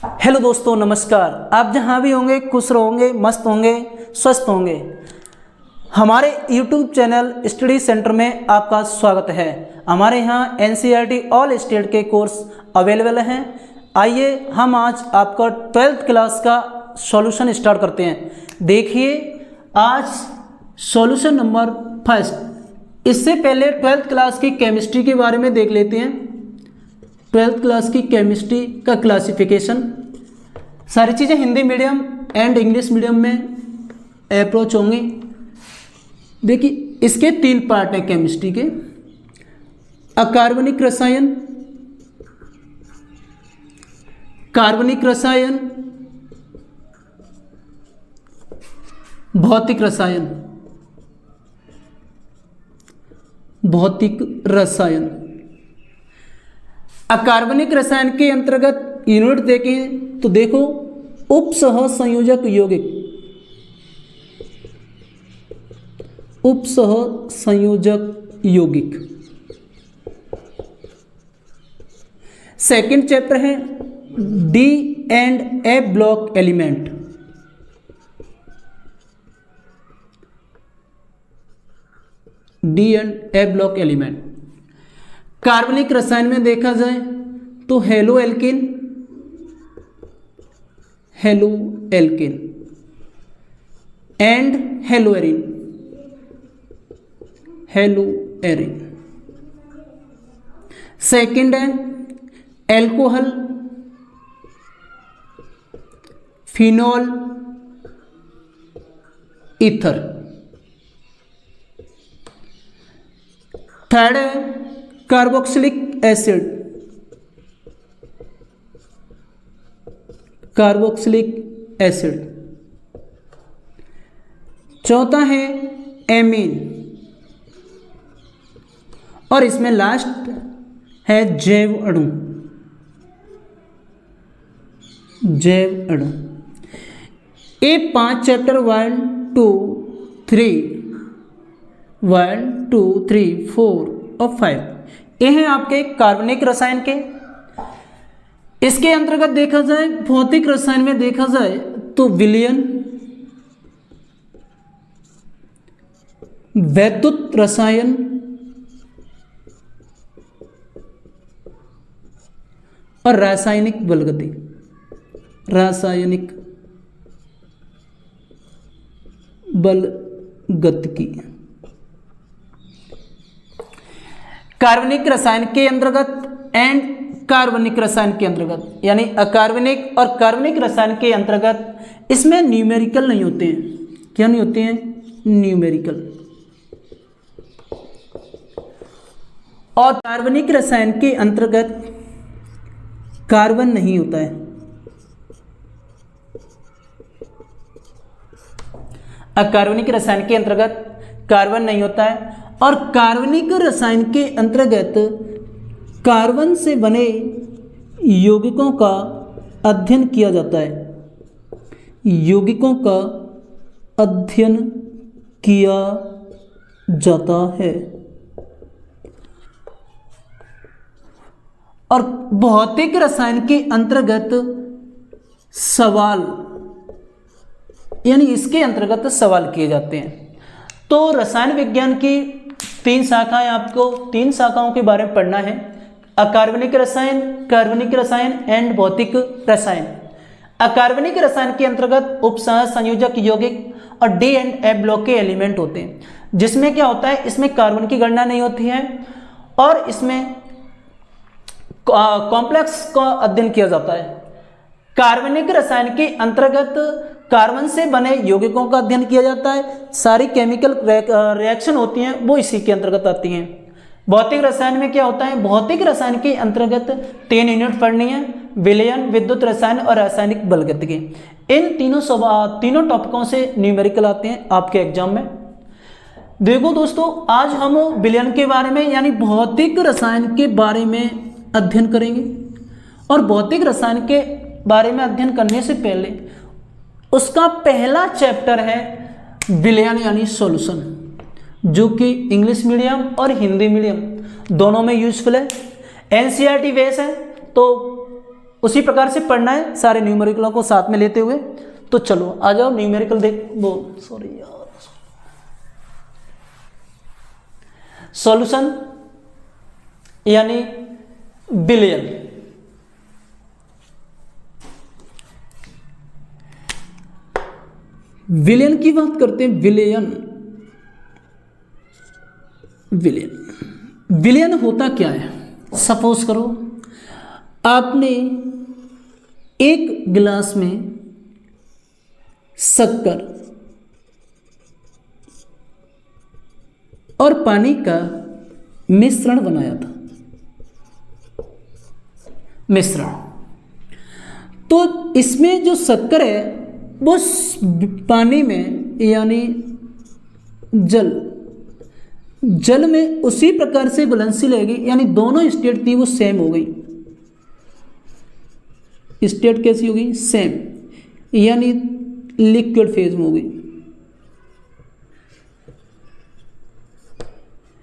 Hello दोस्तों, नमस्कार। आप जहां भी होंगे खुश रहोगे, मस्त होंगे, स्वस्थ होंगे। हमारे YouTube चैनल स्टडी सेंटर में आपका स्वागत है। हमारे यहाँ NCERT ऑल स्टेट के कोर्स अवेलेबल हैं। आइए हम आज आपका 12th क्लास का सॉल्यूशन स्टार्ट करते हैं। देखिए आज सॉल्यूशन नंबर फर्स्ट। इससे पहले 12th क्लास की केमिस्ट्री के बारे में देख लेते हैं। 12th क्लास की केमिस्ट्री का क्लासिफिकेशन, सारी चीज़ें Hindi medium and English medium में अप्रोच होंगी। देखिए इसके 3 पार्ट हैं केमिस्ट्री के। अकार्बनिक रसायन, कार्बनिक रसायन, भौतिक रसायन। भौतिक रसायन अकार्बनिक रसायन के अंतर्गत यूनिट देखें तो देखो उपसह संयोजक यौगिक, उपसह संयोजक यौगिक। सेकंड चैप्टर है D and A block element. D and A block element. कार्बनिक रसायन में देखा जाए तो halo alkane, halo alkane and hello Erin, hello Erin. Second है एल्कोहल, फिनॉल, ईथर। थर्ड है कार्बोक्सिलिक एसिड, कार्बोक्सिलिक एसिड। चौथा है एमीन और इसमें लास्ट है जैव अणु, जैव अणु। ये 5 चैप्टर 1, 2, 3, 1, 2, 3, 4 और 5 ये हैं आपके कार्बनिक रसायन के। इसके अंतर्गत देखा जाए भौतिक रसायन में देखा जाए तो विलयन, वैद्युत रसायन, और रासायनिक बलगति, रासायनिक बलगतिकी। कार्बनिक रसायन के अंतर्गत एंड कार्बनिक रसायन के अंतर्गत, यानी अकार्बनिक और कार्बनिक रसायन के अंतर्गत इसमें न्यूमेरिकल नहीं होते हैं। क्या नहीं होते हैं? न्यूमेरिकल। और कार्बनिक रसायन के अंतर्गत कार्बन नहीं होता है। अकार्बनिक रसायन के अंतर्गत कार्बन नहीं होता है और कार्बनिक रसायन के अंतर्गत कार्बन से बने यौगिकों का अध्ययन किया जाता है। यौगिकों का अध्ययन किया जाता है। और भौतिक रसायन के अंतर्गत सवाल, यानी इसके अंतर्गत सवाल किए जाते हैं। तो रसायन विज्ञान की 3 शाखाएं, आपको 3 शाखाओं के बारे में पढ़ना है। अकार्बनिक रसायन, कार्बनिक रसायन एंड भौतिक रसायन। अकार्बनिक रसायन के अंतर्गत उपसह संयोजक यौगिक और डी एंड ए ब्लॉक के एलिमेंट होते हैं, जिसमें क्या होता है, इसमें कार्बन की गणना नहीं होती है और इसमें कॉम्प्लेक्स का अध्ययन किया जाता है। कार्बनिक रसायन के अंतर्गत कार्बन से बने यौगिकों का अध्ययन किया जाता है। सारी केमिकल रिएक्शन होती हैं वो इसी के अंतर्गत आती हैं। भौतिक रसायन में क्या होता है, भौतिक रसायन के अंतर्गत 3 यूनिट पढ़नी है, विलयन, विद्युत रसायन और रासायनिक बलगतिकी। इन तीनों टॉपिकों से न्यूमेरिकल आते हैं आपके एग्जाम में। देखो दोस्तों, आज हम विलयन के बारे में यानी भौतिक रसायन के बारे में अध्ययन करेंगे। और भौतिक रसायन के बारे में अध्ययन करने से पहले उसका पहला चैप्टर है विलयन यानी सॉल्यूशन, जो कि इंग्लिश मीडियम और हिंदी मीडियम दोनों में यूजफुल है। एनसीईआरटी बेस है तो उसी प्रकार से पढ़ना है सारे न्यूमेरिकलों को साथ में लेते हुए। तो चलो आ जाओ न्यूमेरिकल देख वो सॉरी यार सॉल्यूशन यानी बिलियन। विलियन की बात करते हैं, विलियन। विलियन विलियन होता क्या है? सपोज करो आपने एक गिलास में शक्कर और पानी का मिश्रण बनाया था, मिश्रण। तो इसमें जो शक्कर है वो पानी में यानी जल में उसी प्रकार से घुलनशील रहेगी, यानी दोनों स्टेट थी वो सेम हो गई। स्टेट कैसी हो गई? सेम, यानी लिक्विड फेज में हो गई।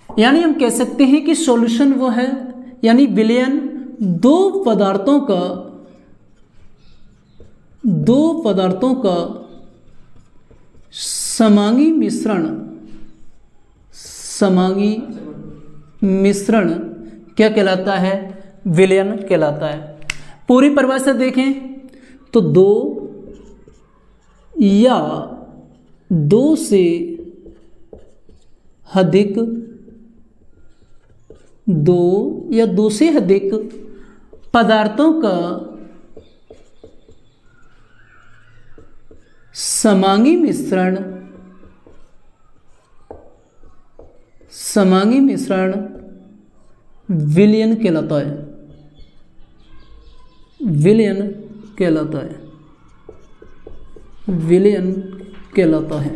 यानी हम कह सकते हैं कि सॉल्यूशन वो है, यानी विलयन दो पदार्थों का समांगी मिश्रण क्या कहलाता है? विलयन कहलाता है। पूरी परिभाषा देखें तो दो या दो से अधिक पदार्थों का समांगी मिश्रण विलयन कहलाता है। विलयन कहलाता है।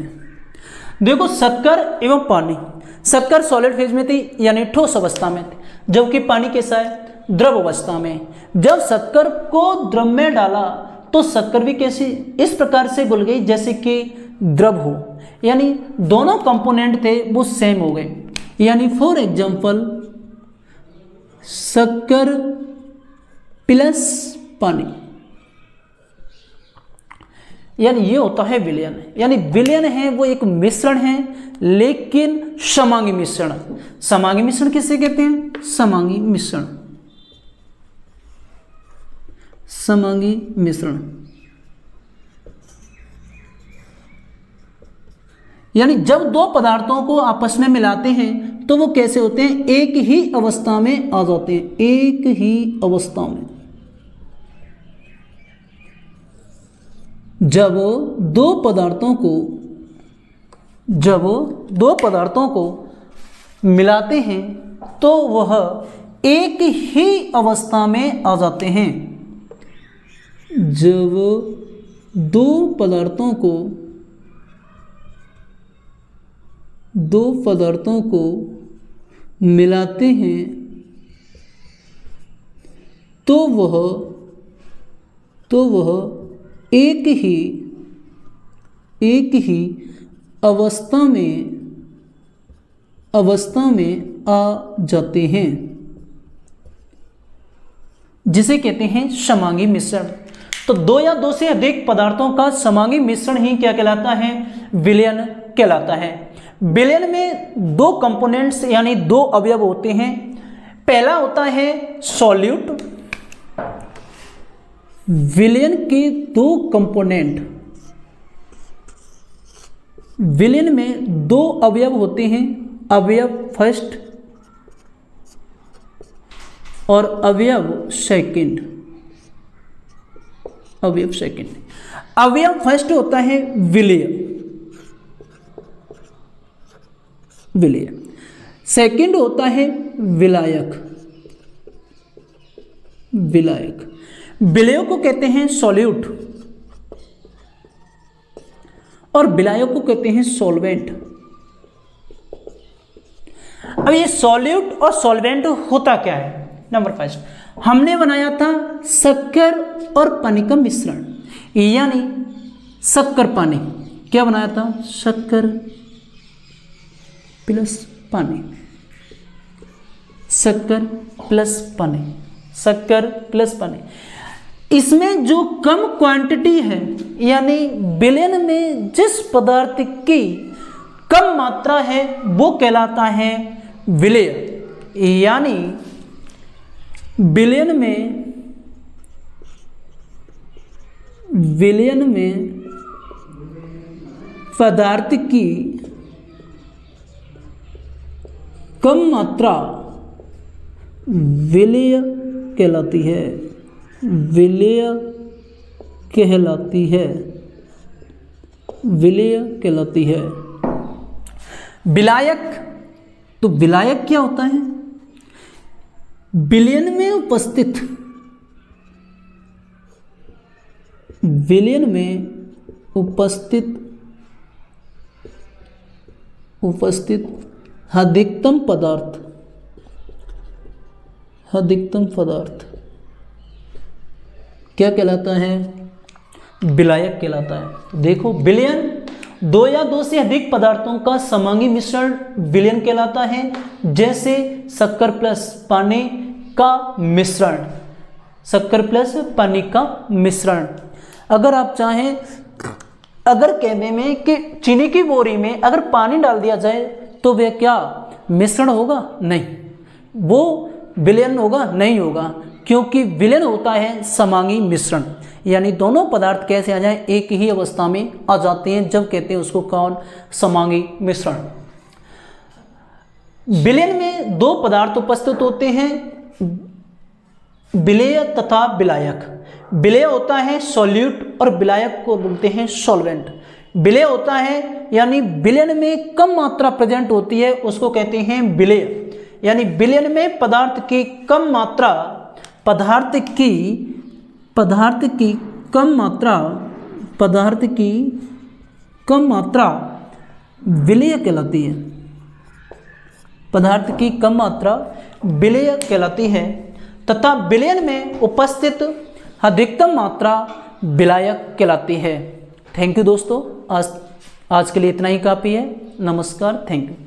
देखो शक्कर एवं पानी, शक्कर सॉलिड फेज में थी यानी ठोस अवस्था में थी, जबकि पानी कैसा है? द्रव अवस्था में। जब शक्कर को द्रव में डाला तो शक्कर भी कैसी इस प्रकार से घुल गई जैसे कि द्रव हो, यानी दोनों कंपोनेंट थे वो सेम हो गए। यानी फॉर एग्जांपल शक्कर प्लस पानी, यानी ये होता है विलयन। यानी विलयन है वो एक मिश्रण है, लेकिन समांगी मिश्रण। समांगी मिश्रण किसे कहते हैं? समांगी मिश्रण यानी जब दो पदार्थों को आपस में मिलाते हैं तो वो कैसे होते हैं? एक ही अवस्था में आ जाते हैं, एक ही अवस्था में। जब दो पदार्थों को मिलाते हैं तो वह एक ही अवस्था में आ जाते हैं। जब दो पदार्थों को मिलाते हैं तो वह एक ही अवस्था में आ जाते हैं, जिसे कहते हैं समांगी मिश्रण। तो दो या दो से अधिक पदार्थों का समांगी मिश्रण ही क्या कहलाता है? विलयन कहलाता है। विलयन में दो कंपोनेंट्स यानी दो अवयव होते हैं। पहला होता है सॉल्यूट। विलयन के दो कंपोनेंट, विलयन में दो अवयव होते हैं, अवयव फर्स्ट और अवयव सेकंड। अवयव फर्स्ट होता है विलय, सेकंड होता है विलायक। विलय को कहते हैं सॉल्यूट और विलायक को कहते हैं सॉल्वेंट। अब ये सॉल्यूट और सॉल्वेंट होता क्या है? नंबर फर्स्ट, हमने बनाया था शक्कर और पानी का मिश्रण, यानी शक्कर पानी। क्या बनाया था? शक्कर प्लस पानी, शक्कर प्लस पानी। इसमें जो कम क्वांटिटी है, यानी विलयन में जिस पदार्थ की कम मात्रा है वो कहलाता है विलेय। यानी विलयन में पदार्थ की कम मात्रा विलेय कहलाती है, विलेय कहलाती है, विलेय कहलाती है। विलायक, तो विलायक क्या होता है? विलयन में उपस्थित, विलयन में उपस्थित अधिकतम पदार्थ, अधिकतम पदार्थ क्या कहलाता है? विलायक कहलाता है। देखो, विलयन दो या दो से अधिक पदार्थों का समांगी मिश्रण विलयन कहलाता है, जैसे शक्कर प्लस पानी का मिश्रण, शक्कर प्लस पानी का मिश्रण। अगर आप चाहें, अगर कहने में कि चीनी की बोरी में अगर पानी डाल दिया जाए तो वह क्या मिश्रण होगा? नहीं, वो विलयन होगा? नहीं होगा, क्योंकि विलयन होता है समांगी मिश्रण। यानी दोनों पदार्थ कैसे आ जाए? एक ही अवस्था में आ जाते हैं, जब कहते हैं उसको कौन? समांगी मिश्रण। विलयन में दो पदार्थ उपस्थित होते हैं, विलेय तथा विलायक। विलेय होता है सॉल्यूट और विलायक को बोलते हैं सॉल्वेंट। विलेय होता है यानी विलयन में कम मात्रा प्रेजेंट होती है, उसको कहते हैं विलेय। यानी विलयन में पदार्थ की कम मात्रा, पदार्थ की कम मात्रा विलेय कहलाती है, पदार्थ की कम मात्रा विलेय कहलाती है, तथा विलयन में उपस्थित अधिकतम मात्रा विलायक कहलाती है। थैंक यू दोस्तों, आज के लिए इतना ही काफ़ी है। नमस्कार, थैंक यू।